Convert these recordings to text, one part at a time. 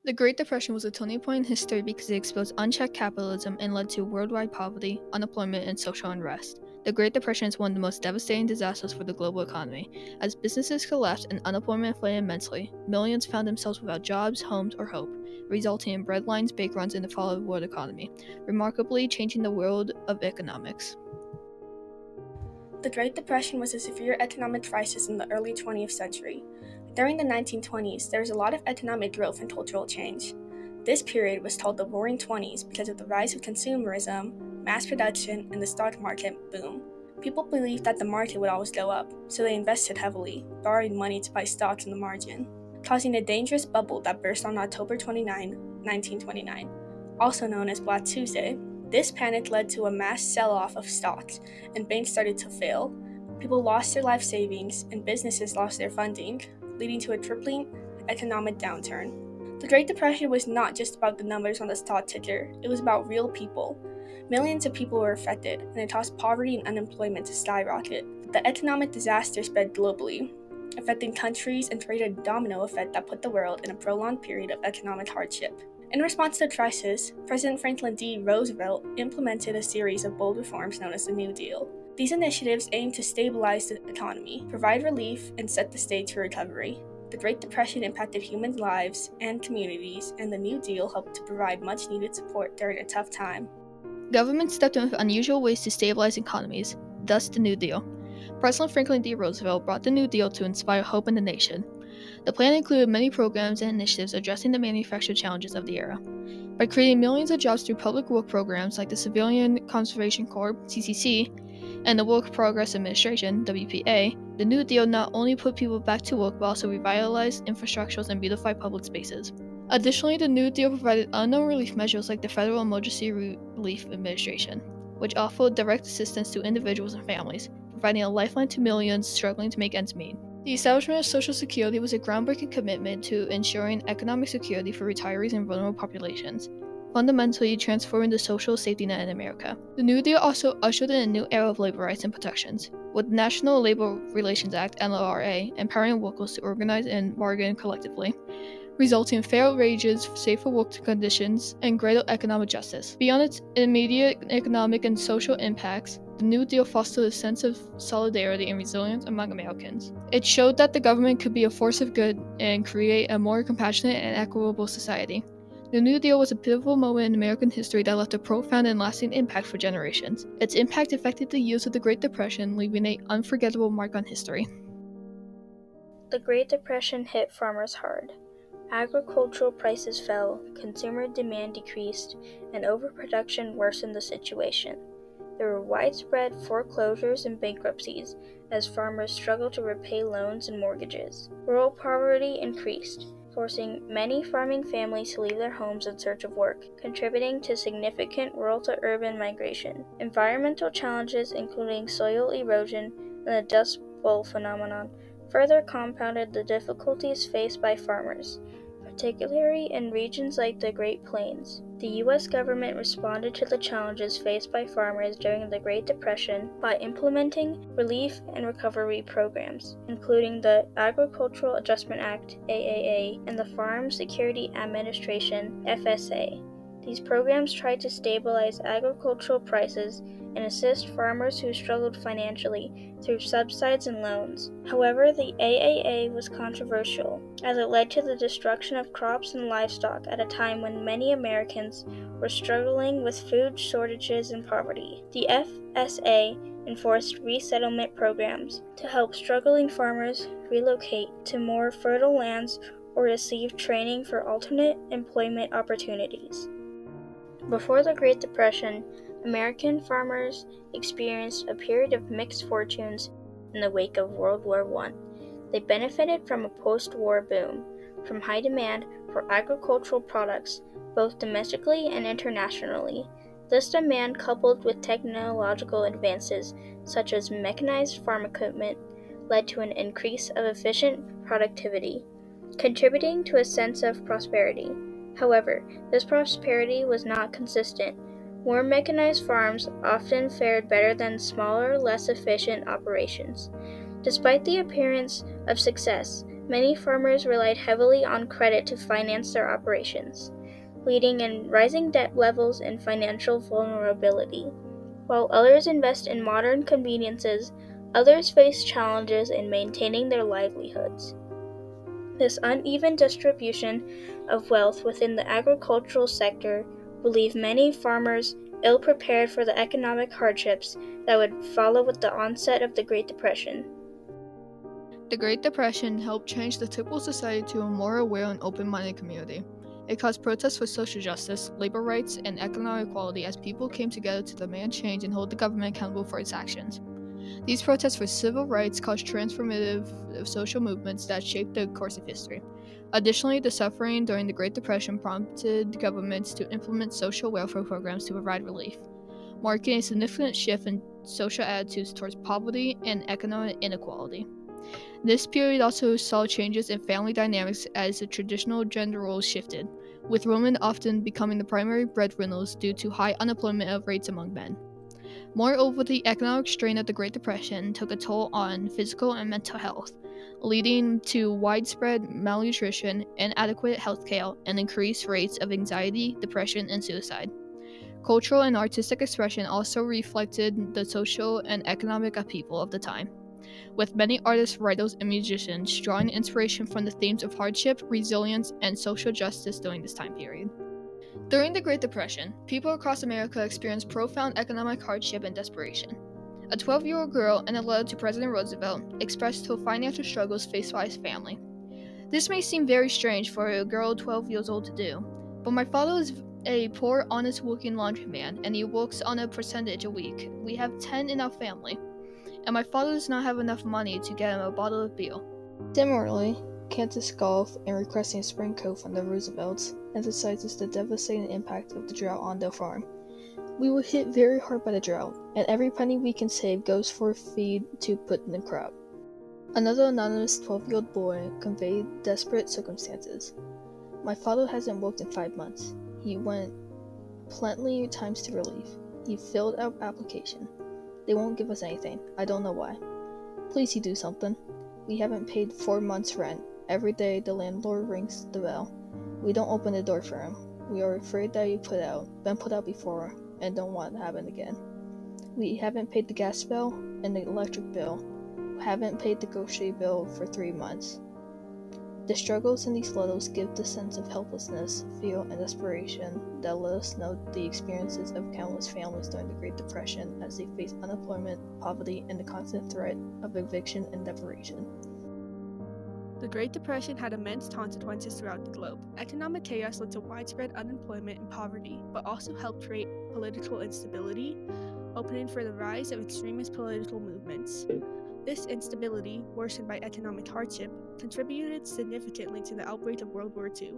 The Great Depression was a turning point in history because it exposed unchecked capitalism and led to worldwide poverty, unemployment, and social unrest. The Great Depression is one of the most devastating disasters for the global economy. As businesses collapsed and unemployment inflated immensely, millions found themselves without jobs, homes, or hope, resulting in breadlines, bank runs, and the fall of the world economy, remarkably changing the world of economics. The Great Depression was a severe economic crisis in the early 20th century. During the 1920s, there was a lot of economic growth and cultural change. This period was called the Roaring Twenties because of the rise of consumerism, mass production, and the stock market boom. People believed that the market would always go up, so they invested heavily, borrowing money to buy stocks in the margin, causing a dangerous bubble that burst on October 29, 1929, also known as Black Tuesday. This panic led to a mass sell-off of stocks, and banks started to fail. People lost their life savings, and businesses lost their funding, leading to a tripling economic downturn. The Great Depression was not just about the numbers on the stock ticker, it was about real people. Millions of people were affected, and it caused poverty and unemployment to skyrocket. The economic disaster spread globally, affecting countries and created a domino effect that put the world in a prolonged period of economic hardship. In response to the crisis, President Franklin D. Roosevelt implemented a series of bold reforms known as the New Deal. These initiatives aimed to stabilize the economy, provide relief, and set the stage for recovery. The Great Depression impacted human lives and communities, and the New Deal helped to provide much needed support during a tough time. Government stepped in with unusual ways to stabilize economies, thus the New Deal. President Franklin D. Roosevelt brought the New Deal to inspire hope in the nation. The plan included many programs and initiatives addressing the manufacturing challenges of the era. By creating millions of jobs through public work programs like the Civilian Conservation Corps (CCC) and the Work Progress Administration (WPA), the New Deal not only put people back to work but also revitalized infrastructures and beautified public spaces. Additionally, the New Deal provided unknown relief measures like the Federal Emergency Relief Administration, which offered direct assistance to individuals and families, providing a lifeline to millions struggling to make ends meet. The establishment of Social Security was a groundbreaking commitment to ensuring economic security for retirees and vulnerable populations, fundamentally transforming the social safety net in America. The New Deal also ushered in a new era of labor rights and protections, with the National Labor Relations Act (NLRA) empowering workers to organize and bargain collectively, resulting in fair wages, safer work conditions, and greater economic justice. Beyond its immediate economic and social impacts, the New Deal fostered a sense of solidarity and resilience among Americans. It showed that the government could be a force of good and create a more compassionate and equitable society. The New Deal was a pivotal moment in American history that left a profound and lasting impact for generations. Its impact affected the years of the Great Depression, leaving an unforgettable mark on history. The Great Depression hit farmers hard. Agricultural prices fell, consumer demand decreased, and overproduction worsened the situation. There were widespread foreclosures and bankruptcies as farmers struggled to repay loans and mortgages. Rural poverty increased, forcing many farming families to leave their homes in search of work, contributing to significant rural-to-urban migration. Environmental challenges, including soil erosion and the Dust Bowl phenomenon, further compounded the difficulties faced by farmers, particularly in regions like the Great Plains. The U.S. government responded to the challenges faced by farmers during the Great Depression by implementing relief and recovery programs, including the Agricultural Adjustment Act AAA and the Farm Security Administration (FSA). These programs tried to stabilize agricultural prices and assist farmers who struggled financially through subsidies and loans. However, the AAA was controversial, as it led to the destruction of crops and livestock at a time when many Americans were struggling with food shortages and poverty. The FSA enforced resettlement programs to help struggling farmers relocate to more fertile lands or receive training for alternate employment opportunities. Before the Great Depression, American farmers experienced a period of mixed fortunes in the wake of World War I. They benefited from a post-war boom, from high demand for agricultural products, both domestically and internationally. This demand, coupled with technological advances such as mechanized farm equipment, led to an increase of efficient productivity, contributing to a sense of prosperity. However, this prosperity was not consistent. More mechanized farms often fared better than smaller, less efficient operations. Despite the appearance of success, Many farmers relied heavily on credit to finance their operations, leading in rising debt levels and financial vulnerability. While others invest in modern conveniences, others face challenges in maintaining their livelihoods. This uneven distribution of wealth within the agricultural sector will leave many farmers ill prepared for the economic hardships that would follow with the onset of the Great Depression. The Great Depression helped change the typical society to a more aware and open-minded community. It caused protests for social justice, labor rights, and economic equality as people came together to demand change and hold the government accountable for its actions. These protests for civil rights caused transformative social movements that shaped the course of history. Additionally, the suffering during the Great Depression prompted governments to implement social welfare programs to provide relief, marking a significant shift in social attitudes towards poverty and economic inequality. This period also saw changes in family dynamics as the traditional gender roles shifted, with women often becoming the primary breadwinners due to high unemployment rates among men. Moreover, the economic strain of the Great Depression took a toll on physical and mental health, leading to widespread malnutrition, inadequate healthcare, and increased rates of anxiety, depression, and suicide. Cultural and artistic expression also reflected the social and economic upheaval of the time, with many artists, writers, and musicians drawing inspiration from the themes of hardship, resilience, and social justice during this time period. During the Great Depression, people across America experienced profound economic hardship and desperation. A 12-year-old girl, in a letter to President Roosevelt, expressed her financial struggles faced by his family. This may seem very strange for a girl 12 years old to do, but my father is a poor, honest working laundryman, and he works on a percentage a week. We have 10 in our family, and my father does not have enough money to get him a bottle of beer. Similarly, Kansas Golf, in requesting a spring coat from the Roosevelts, emphasizes the devastating impact of the drought on their farm. We were hit very hard by the drought, and every penny we can save goes for feed to put in the crop. Another anonymous 12-year-old boy conveyed desperate circumstances. My father hasn't worked in 5 months. He went plenty times to relief. He filled out application. They won't give us anything. I don't know why. Please you do something. We haven't paid 4 months' rent. Every day the landlord rings the bell. We don't open the door for him. We are afraid that been put out before, and don't want it to happen again. We haven't paid the gas bill and the electric bill. Haven't paid the grocery bill for 3 months. The struggles in these letters give the sense of helplessness, fear, and desperation that let us know the experiences of countless families during the Great Depression as they face unemployment, poverty, and the constant threat of eviction and deprivation. The Great Depression had immense consequences throughout the globe. Economic chaos led to widespread unemployment and poverty, but also helped create political instability, opening for the rise of extremist political movements. This instability, worsened by economic hardship, contributed significantly to the outbreak of World War II.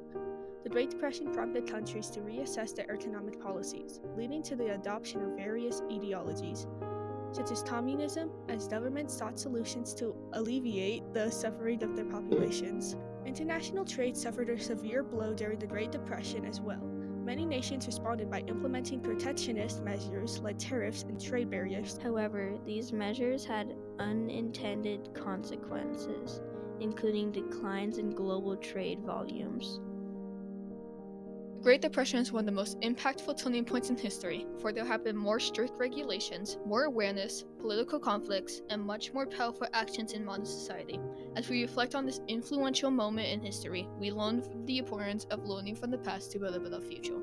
The Great Depression prompted countries to reassess their economic policies, leading to the adoption of various ideologies, such as communism, as governments sought solutions to alleviate the suffering of their populations. International trade suffered a severe blow during the Great Depression as well. Many nations responded by implementing protectionist measures like tariffs and trade barriers. However, these measures had unintended consequences, including declines in global trade volumes. The Great Depression is one of the most impactful turning points in history, for there have been more strict regulations, more awareness, political conflicts, and much more powerful actions in modern society. As we reflect on this influential moment in history, we learn the importance of learning from the past to build a better future.